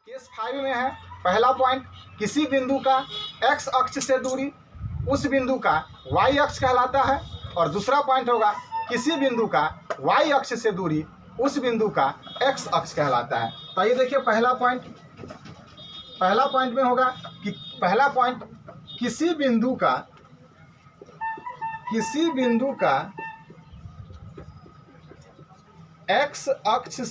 Case 5 में है पहला पॉइंट, किसी बिंदु का x अक्ष से दूरी उस बिंदु का y अक्ष कहलाता है। और दूसरा पॉइंट होगा किसी बिंदु का y अक्ष से दूरी उस बिंदु का x अक्ष कहलाता है। तो ये देखिए पहला पॉइंट में होगा कि पहला पॉइंट किसी बिंदु का x अक्ष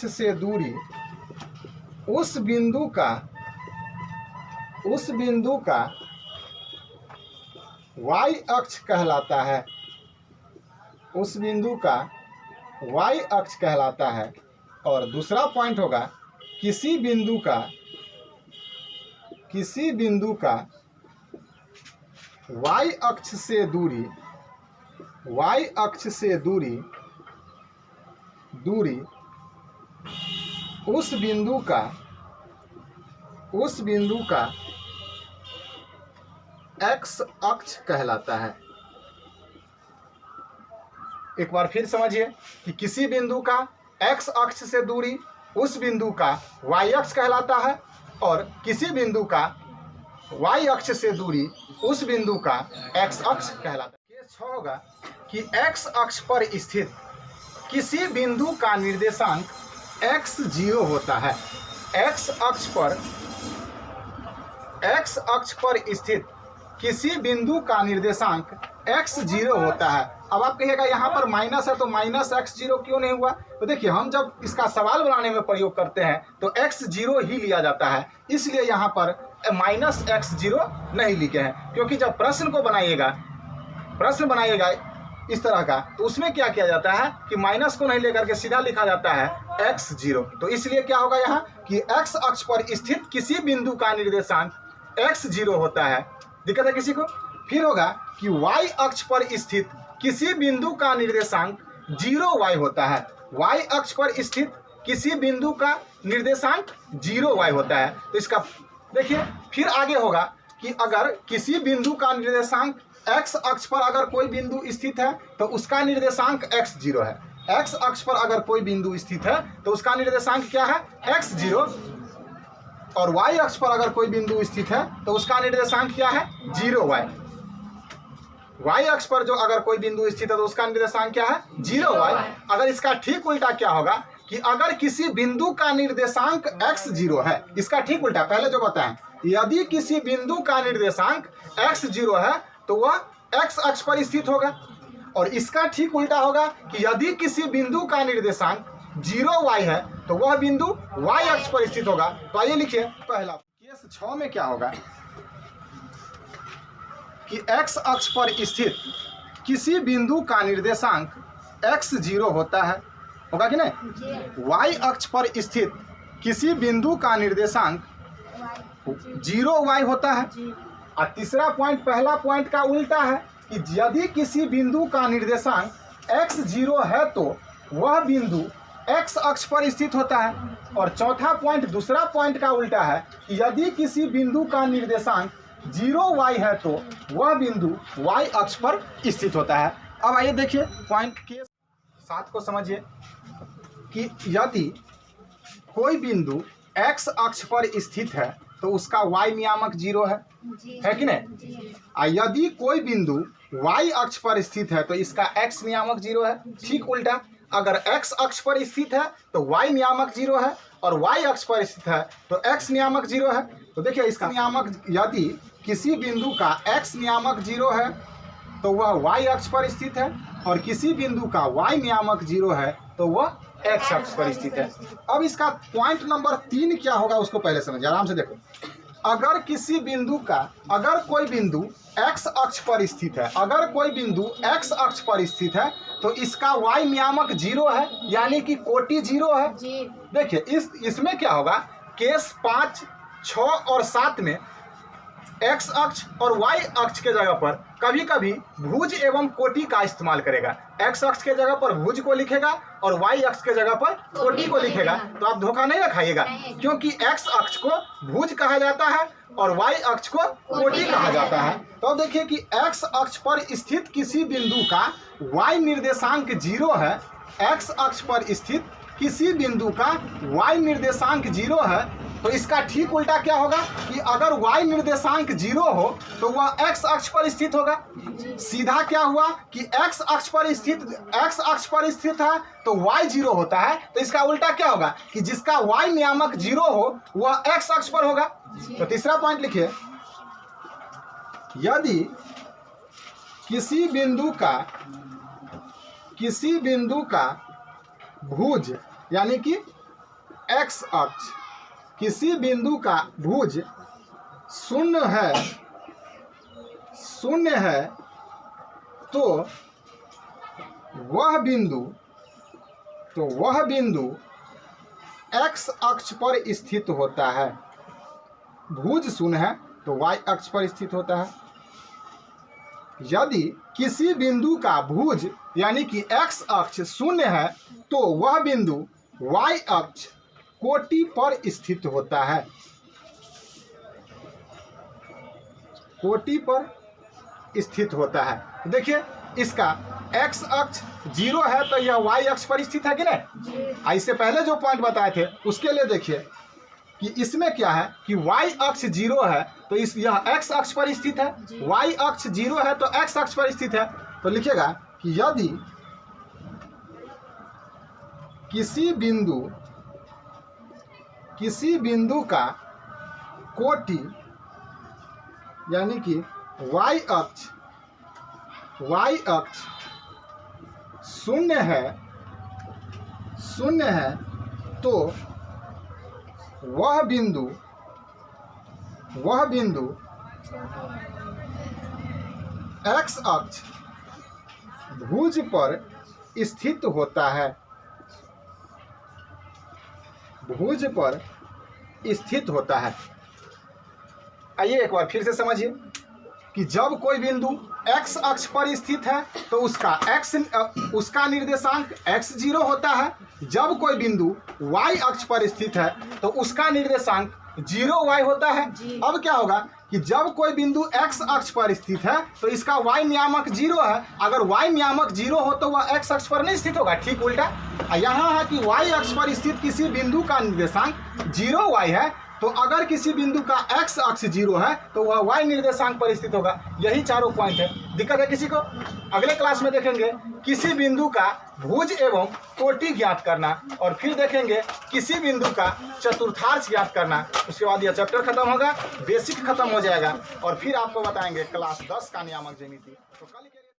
से दूरी उस बिंदु का y अक्ष कहलाता है, उस बिंदु का y अक्ष कहलाता है। और दूसरा पॉइंट होगा किसी बिंदु का y अक्ष से दूरी उस बिंदु का x अक्ष कहलाता है। एक बार फिर समझिए कि किसी बिंदु का x अक्ष से दूरी उस बिंदु का y अक्ष कहलाता है और किसी बिंदु का y अक्ष से दूरी उस बिंदु का x अक्ष कहलाता है। केस 6 होगा कि x अक्ष पर स्थित किसी बिंदु का निर्देशांक x0 होता है। x अक्ष पर स्थित किसी बिंदु का निर्देशांक x0 होता है। अब आप कहिएगा यहाँ पर माइनस है तो माइनस x0 क्यों नहीं हुआ? तो देखिए हम जब इसका सवाल बनाने में प्रयोग करते हैं तो x0 ही लिया जाता है, इसलिए यहाँ पर माइनस x0 नहीं लिखे हैं। क्योंकि जब प्रश्न बनाइएगा इस तरह का तो उसमें क्या किया जाता है कि माइनस को नहीं लेकर के सीधा लिखा जाता है x0। तो इसलिए क्या होगा यहाँ कि x अक्ष पर स्थित किसी बिंदु का निर्देशांक x0 होता है। दिक्कत है किसी को? फिर होगा कि y अक्ष पर स्थित किसी बिंदु का निर्देशांक 0y होता है। y अक्ष पर स्थित किसी बिंदु का निर्देशांक 0y होता है। तो इसका देखिए फिर आगे होगा कि अगर किसी बिंदु का निर्देशांक x अक्ष पर अगर कोई बिंदु स्थित है तो उसका निर्देशांक x0 है। x अक्ष पर अगर कोई बिंदु स्थित है तो उसका निर्देशांक क्या है? x0। और y अक्ष पर अगर कोई बिंदु स्थित है तो उसका निर्देशांक क्या है? 0y। y अक्ष पर जो अगर कोई बिंदु स्थित है तो उसका निर्देशांक क्या है? 0y। अगर इसका ठीक उल्टा क्या होगा कि अगर किसी बिंदु का निर्देशांक x0 है, इसका ठीक उल्टा पहले जो बताएं, यदि किसी बिंदु का निर्देशांक x0 है तो वह x अक्ष पर स्थित होगा। और इसका ठीक उल्टा होगा कि यदि किसी बिंदु का निर्देशांक 0y है तो वह बिंदु y अक्ष पर स्थित होगा। तो आइए लिखिए पहला केस 6 में क्या होगा कि x अक्ष पर स्थित किसी बिंदु का निर्देशांक x0 होता है, होगा कि नहीं? y अक्ष पर स्थित किसी बिंदु का निर्देशांक 0y होता है। और तीसरा पॉइंट पहला पॉइंट का उल्टा है कि यदि किसी बिंदु का निर्देशांक x0 है तो वह बिंदु x अक्ष पर स्थित होता है। और चौथा पॉइंट दूसरा पॉइंट का उल्टा है कि यदि किसी बिंदु का निर्देशांक 0y है तो वह बिंदु y अक्ष पर स्थित होता है। अब आइए देखिए पॉइंट के 7 को समझिए कि यदि कोई बिंदु x अक्ष पर स्थित है तो उसका y नियामक 0 है कि नहीं? यदि कोई बिंदु y अक्ष पर स्थित है तो इसका x नियामक 0 है। ठीक उल्टा अगर x अक्ष पर स्थित है तो y नियामक 0 है और y अक्ष पर स्थित है तो x नियामक 0 है। तो देखिए इसका नियामक, यदि किसी बिंदु का x नियामक 0 है तो वह y अक्ष पर स्थित है और किसी बिंदु का y नियामक 0 है तो वह x अक्ष पर स्थित है। अब इसका पॉइंट नंबर 3 क्या होगा उसको पहले समझिए, आराम से देखो। अगर किसी बिंदु का अगर कोई बिंदु x अक्ष पर स्थित है, अगर कोई बिंदु x अक्ष पर स्थित है तो इसका y नियामक 0 है, यानी कि कोटि 0 है। देखिए इसमें क्या होगा, केस 5, 6 और 7 में x अक्ष और y अक्ष के जगह पर कभी कभी भुज एवं कोटि का इस्तेमाल करेगा। x अक्ष के जगह पर भुज को लिखेगा और y अक्ष के जगह पर कोटि को लिखेगा। तो आप धोखा नहीं रखाइएगा, क्योंकि x अक्ष को भुज कहा जाता है और y अक्ष को कोटि कहा जाता है। तो देखिए कि x अक्ष पर स्थित किसी बिंदु का y निर्देशांक 0 है। x अक्ष पर स्थित किसी बिंदु का y निर्देशांक 0 है, तो इसका ठीक उल्टा क्या होगा कि अगर y निर्देशांक 0 हो तो वह x अक्ष पर स्थित होगा। सीधा क्या हुआ कि x अक्ष पर स्थित है तो y 0 होता है, तो इसका उल्टा क्या होगा कि जिसका y नियामक 0 हो वह x अक्ष पर होगा। तो तीसरा पॉइंट लिखिए, यदि किसी बिंदु का भुज यानी कि x अक्ष, किसी बिंदु का भुज शून्य है तो वह बिंदु x अक्ष पर स्थित होता है। भुज शून्य है तो y अक्ष पर स्थित होता है। यदि किसी बिंदु का भुज यानी कि x अक्ष शून्य है तो वह बिंदु y अक्ष कोटि पर स्थित होता है। कोटि पर स्थित होता है। देखिए इसका x अक्ष 0 है तो यह y अक्ष पर स्थित है कि नहीं। इससे पहले जो पॉइंट बताए थे उसके लिए देखिए कि इसमें क्या है कि y अक्ष 0 है तो यह x अक्ष पर स्थित है, y अक्ष 0 है तो x अक्ष पर स्थित है। तो लिखिएगा कि यदि किसी बिंदु का कोटि यानी कि y अक्ष शून्य है तो वह बिंदु x अक्ष भुज पर स्थित होता है। भुज पर स्थित होता है। आइए एक बार फिर से समझिए कि जब कोई बिंदु x अक्ष पर स्थित है तो उसका निर्देशांक x0 होता है। जब कोई बिंदु y अक्ष पर स्थित है तो उसका निर्देशांक 0y होता है। अब क्या होगा कि जब कोई बिंदु x अक्ष पर स्थित है तो इसका y नियामक 0 है। अगर y नियामक 0 हो तो वह x अक्ष पर नहीं स्थित होगा, ठीक उल्टा। यहाँ है कि y अक्ष पर स्थित किसी बिंदु का निर्देशांक 0y है, तो अगर किसी बिंदु का x अक्ष 0 है तो वह y निर्देशांक पर स्थित होगा। यही चारों पॉइंट है। दिक्कत है किसी को? अगले क्लास में देखेंगे किसी बिंदु का भुज एवं कोटि ज्ञात करना, और फिर देखेंगे किसी बिंदु का चतुर्थांश ज्ञात करना। उसके बाद यह चैप्टर खत्म होगा, बेसिक खत्म हो जाएगा, और फिर आपको बताएंगे क्लास 10 का नियामक ज्यामिति। तो कल